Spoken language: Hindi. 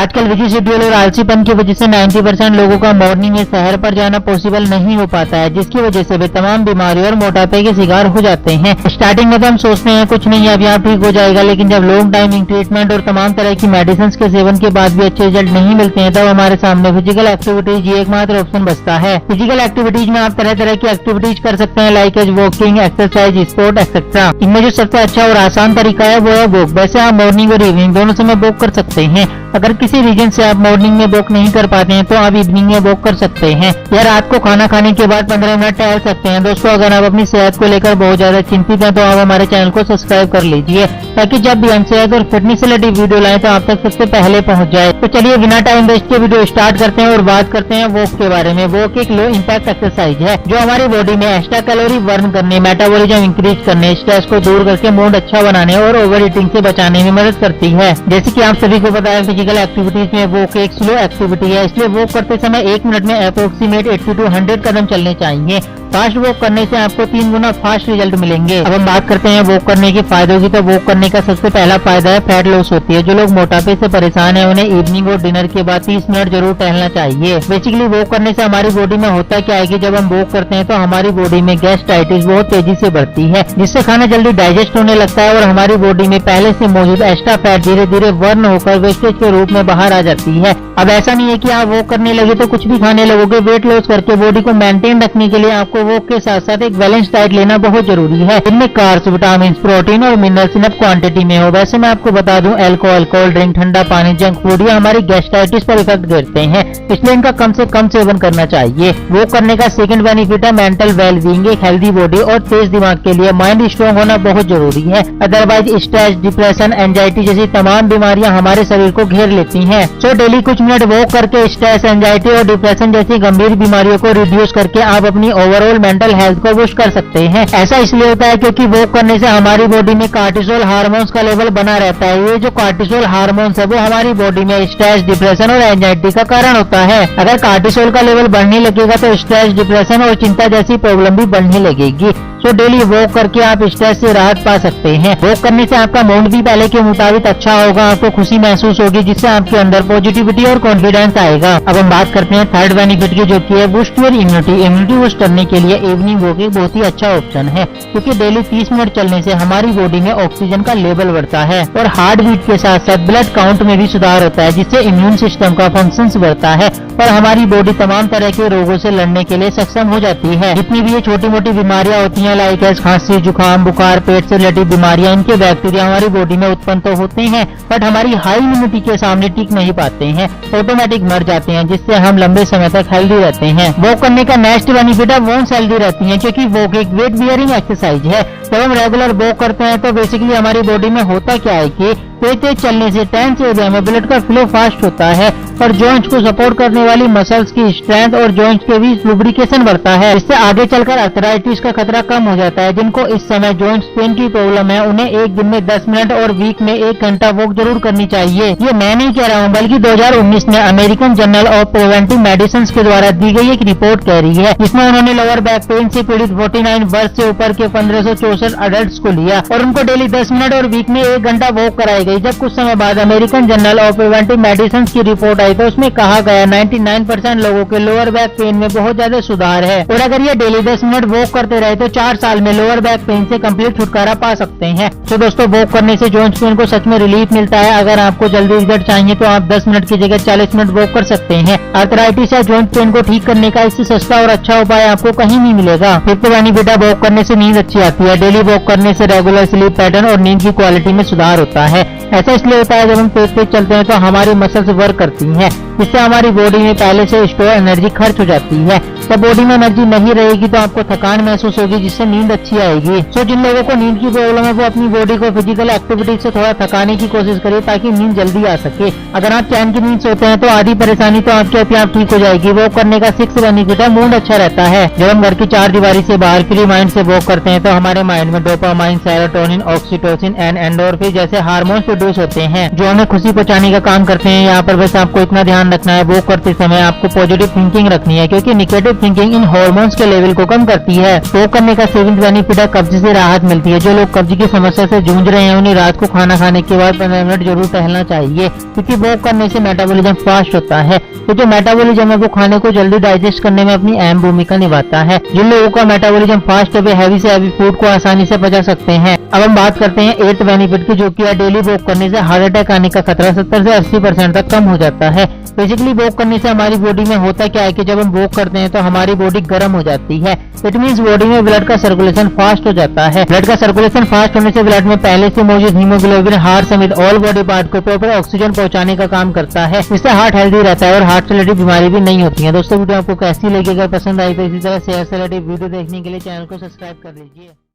आजकल बिजी शेड्यूल और आलसीपन की वजह से 90% लोगों का मॉर्निंग में शहर पर जाना पॉसिबल नहीं हो पाता है, जिसकी वजह से वे तमाम बीमारियों और मोटापे के शिकार हो जाते हैं। स्टार्टिंग में तो हम सोचते हैं कुछ नहीं अब यहाँ ठीक हो जाएगा, लेकिन जब लॉन्ग टाइमिंग ट्रीटमेंट और तमाम तरह की मेडिसिन के सेवन के बाद भी अच्छे रिजल्ट नहीं मिलते हैं, तब हमारे सामने फिजिकल एक्टिविटीज ये एकमात्र ऑप्शन बचता है। फिजिकल एक्टिविटीज में आप तरह तरह की एक्टिविटीज कर सकते हैं, like as walking, exercise, sport etcetera. इनमें जो सबसे अच्छा और आसान तरीका है वो है वॉक। वैसे आप मॉर्निंग और इवनिंग दोनों समय वॉक कर सकते हैं। अगर किसी रीजन से आप मॉर्निंग में वॉक नहीं कर पाते हैं तो आप इवनिंग में वॉक कर सकते हैं, या रात को खाना खाने के बाद 15 मिनट टहल सकते हैं। दोस्तों, अगर आप अपनी सेहत को लेकर बहुत ज्यादा चिंतित हैं तो आप हमारे चैनल को सब्सक्राइब कर लीजिए, ताकि जब भी हम सेहत और फिटनेस से रिलेटेड वीडियो लाएं तो आप तक सबसे पहले पहुंच जाए। तो चलिए बिना टाइम वेस्ट के वीडियो स्टार्ट करते हैं और बात करते हैं वॉक के बारे में। वॉक एक लो इम्पैक्ट एक्सरसाइज है जो हमारी बॉडी में एक्स्ट्रा कैलोरी बर्न करने, मेटाबॉलिज्म इंक्रीज करने, स्ट्रेस को दूर करके मूड अच्छा बनाने और ओवर ईटिंग से बचाने में मदद करती है। जैसे कि आप सभी को पता है, फिजिकल एक्टिविटीज में वॉक एक स्लो एक्टिविटी है, इसलिए वॉक करते समय 1 मिनट में अप्रोक्सीमेट 80 to 100 कदम चलने चाहिए। फास्ट वॉक करने से आपको 3 गुना फास्ट रिजल्ट मिलेंगे। अब हम बात करते हैं वॉक करने के फायदों की। तो वॉक करने का सबसे पहला फायदा है फैट लॉस होती है। जो लोग मोटापे से परेशान है उन्हें इवनिंग और डिनर के बाद 30 मिनट जरूर टहलना चाहिए। बेसिकली वॉक करने से हमारी बॉडी में होता क्या है कि जब हम वॉक करते हैं तो हमारी बॉडी में गैस्ट्राइटिस बहुत तेजी से बढ़ती है, जिससे खाना जल्दी डाइजेस्ट होने लगता है और हमारी बॉडी में पहले से मौजूद एक्स्ट्रा फैट धीरे धीरे बर्न होकर वेस्टेज के रूप में बाहर आ जाती है। अब ऐसा नहीं है कि आप वॉक करने लगे तो कुछ भी खाने लगोगे। वेट लॉस करके बॉडी को मेंटेन रखने के लिए आपको वॉक के साथ साथ एक बैलेंस डाइट लेना बहुत जरूरी है। इनमें कार्ब्स, विटामिन, प्रोटीन और मिनरल्स इनफ क्वांटिटी में हो। वैसे मैं आपको बता दूं, अल्कोहल, कोल्ड ड्रिंक, ठंडा पानी, जंक फूड ये हमारी गैस्ट्राइटिस पर इफेक्ट करते हैं, इसलिए इनका कम से कम सेवन करना चाहिए। वॉक करने का सेकंड बेनिफिट है मेंटल वेलबींग। एक हेल्दी बॉडी और तेज दिमाग के लिए माइंड स्ट्रॉन्ग होना बहुत जरूरी है, अदरवाइज स्ट्रेस, डिप्रेशन, एंजाइटी जैसी तमाम बीमारियां हमारे शरीर को घेर लेती हैं। सो डेली कुछ मिनट वॉक करके स्ट्रेस, एंजाइटी और डिप्रेशन जैसी गंभीर बीमारियों को रिड्यूस करके आप अपनी ओवरऑल मेंटल हेल्थ को बूस्ट कर सकते हैं। ऐसा इसलिए होता है क्योंकि वॉक करने से हमारी बॉडी में कार्टिसोल हार्मोन्स का लेवल बना रहता है। ये जो कार्टिसोल हार्मोन्स है वो हमारी बॉडी में स्ट्रेस, डिप्रेशन और एंजाइटी का कारण होता है। अगर कार्टिसोल का लेवल बढ़ने लगेगा तो स्ट्रेस, डिप्रेशन और चिंता जैसी प्रॉब्लम भी बढ़ने लगेगी। तो डेली वॉक करके आप स्ट्रेस से राहत पा सकते हैं। वॉक करने से आपका मूड भी पहले के मुताबिक अच्छा होगा, आपको खुशी महसूस होगी, जिससे आपके अंदर पॉजिटिविटी और कॉन्फिडेंस आएगा। अब हम बात करते हैं थर्ड बेनिफिट की, जो कि है boost your immunity. Immunity boost करने के लिए इवनिंग वॉक एक बहुत ही अच्छा ऑप्शन है, क्योंकि डेली 30 मिनट चलने से हमारी बॉडी में ऑक्सीजन का लेवल बढ़ता है और हार्ट बीट के साथ साथ ब्लड काउंट में भी सुधार होता है, जिससे इम्यून सिस्टम का फंक्शन बढ़ता है और हमारी बॉडी तमाम तरह के रोगों से लड़ने के लिए सक्षम हो जाती है। जितनी भी ये छोटी मोटी बीमारियां होती हैं, लाइक खांसी, जुकाम, बुखार, पेट से रिलेटेड बीमारियां, इनके बैक्टीरिया हमारी बॉडी में उत्पन्न तो होते हैं, बट हमारी हाई इम्यूनिटी के सामने टिक नहीं पाते हैं, ऑटोमेटिक मर जाते हैं, जिससे हम लंबे समय तक हेल्दी रहते हैं। वॉक करने का नेक्स्ट बेनिफिट है बोन्स हेल्दी रहती हैं, क्योंकि वॉक एक वेट बियरिंग एक्सरसाइज है। जब हम रेगुलर वॉक करते हैं तो बेसिकली हमारी बॉडी में होता क्या है कि तेज चलने से टेंस एरिया में ब्लड का फ्लो फास्ट होता है और जॉइंट्स को सपोर्ट करने वाली मसल्स की स्ट्रेंथ और जॉइंट्स के बीच लुब्रिकेशन बढ़ता है। इससे आगे चलकर आर्थराइटिस का खतरा कम हो जाता है। जिनको इस समय जॉइंट्स पेन की प्रॉब्लम है उन्हें एक दिन में 10 मिनट और वीक में 1 घंटा वॉक जरूर करनी चाहिए। ये मैं नहीं कह रहा हूँ, बल्कि 2019 में American journal of preventive medicine के द्वारा दी गई एक रिपोर्ट कह रही है, जिसमें उन्होंने लोअर बैक पेन से पीड़ित 49 वर्ष से ऊपर के 1564 अडल्ट को लिया और उनको डेली 10 मिनट और वीक में 1 घंटा वॉक कराई गई। जब कुछ समय बाद American journal of preventive medicine की रिपोर्ट आई तो उसमें कहा गया 99% लोगों के लोअर बैक पेन में बहुत ज्यादा सुधार है, और अगर ये डेली 10 मिनट वॉक करते रहे तो 4 साल में लोअर बैक पेन से कंप्लीट छुटकारा पा सकते हैं। तो दोस्तों, वॉक करने से जॉइंट्स पेन को सच में रिलीफ मिलता है। अगर आपको जल्दी रिजल्ट चाहिए तो आप 10 मिनट की जगह 40 मिनट वॉक कर सकते हैं। आर्थराइटिस या जॉइंट पेन को ठीक करने का इससे सस्ता और अच्छा उपाय आपको कहीं नहीं मिलेगा। फिफ्थ बेनिफिट है वॉक करने से नींद अच्छी आती है। डेली वॉक करने से रेगुलर स्लीप पैटर्न और नींद की क्वालिटी में सुधार होता है। ऐसा इसलिए होता है जब हम तेज चलते हैं तो हमारी मसल्स वर्क करती हैं, जिससे हमारी बॉडी में पहले से स्टोर एनर्जी खर्च हो जाती है। जब बॉडी में एनर्जी नहीं रहेगी तो आपको थकान महसूस होगी, जिससे नींद अच्छी आएगी। सो जिन लोगों को नींद की प्रॉब्लम है वो अपनी बॉडी को फिजिकल एक्टिविटी से थोड़ा थकाने की कोशिश करिए, ताकि नींद जल्दी आ सके। अगर आप चैन की नींद सोते हैं तो आधी परेशानी तो आपके अपने आप ठीक हो जाएगी। वॉक करने का 6th बेनिफिट है मूड अच्छा रहता है। जब हम घर की 4 दीवारी से बाहर फ्री माइंड से वॉक करते हैं तो हमारे माइंड में dopamine, serotonin, oxytocin and endorphin जैसे हार्मोन्स प्रोड्यूस होते हैं, जो हमें खुशी पहुंचाने का काम करते हैं। यहाँ पर बस आपको इतना ध्यान रखना है, वॉक करते समय आपको पॉजिटिव थिंकिंग रखनी है, क्योंकि negative positive thinking in hormones के लेवल को कम करती है। वॉक करने का सेकंड बेनिफिट है कब्ज से राहत मिलती है। जो लोग कब्ज की समस्या से जूझ रहे हैं उन्हें रात को खाना खाने के बाद 15 मिनट जरूर टहलना चाहिए, क्योंकि वॉक करने से मेटाबॉलिज्म फास्ट होता है। तो जो मेटाबॉलिज्म है वो खाने को जल्दी डाइजेस्ट करने में अपनी अहम भूमिका निभाता है। जिन लोगों का मेटाबॉलिज्म फास्ट है वे हैवी से हैवी फूड को आसानी से पचा सकते हैं। अब हम बात करते हैं 8th बेनिफिट की, जो कि है डेली वॉक करने से हार्ट अटैक आने का खतरा 70 से 80% तक कम हो जाता है। बेसिकली वॉक करने से हमारी बॉडी में होता क्या है कि जब हम वॉक करते हैं तो हमारी बॉडी गर्म हो जाती है। इट मींस बॉडी में ब्लड का सर्कुलेशन फास्ट हो जाता है। ब्लड का सर्कुलेशन फास्ट होने से ब्लड में पहले से मौजूद हीमोग्लोबिन हार्ट समेत ऑल बॉडी पार्ट को प्रॉपर ऑक्सीजन पहुंचाने का काम करता है। इससे हार्ट हेल्दी रहता है और हार्ट से रिलेटेड बीमारी भी नहीं होती है। दोस्तों वीडियो आपको कैसी लगी? अगर पसंद आई तो इसी तरह शेयर से रिलेटेड वीडियो देखने के लिए चैनल को सब्सक्राइब कर लीजिए।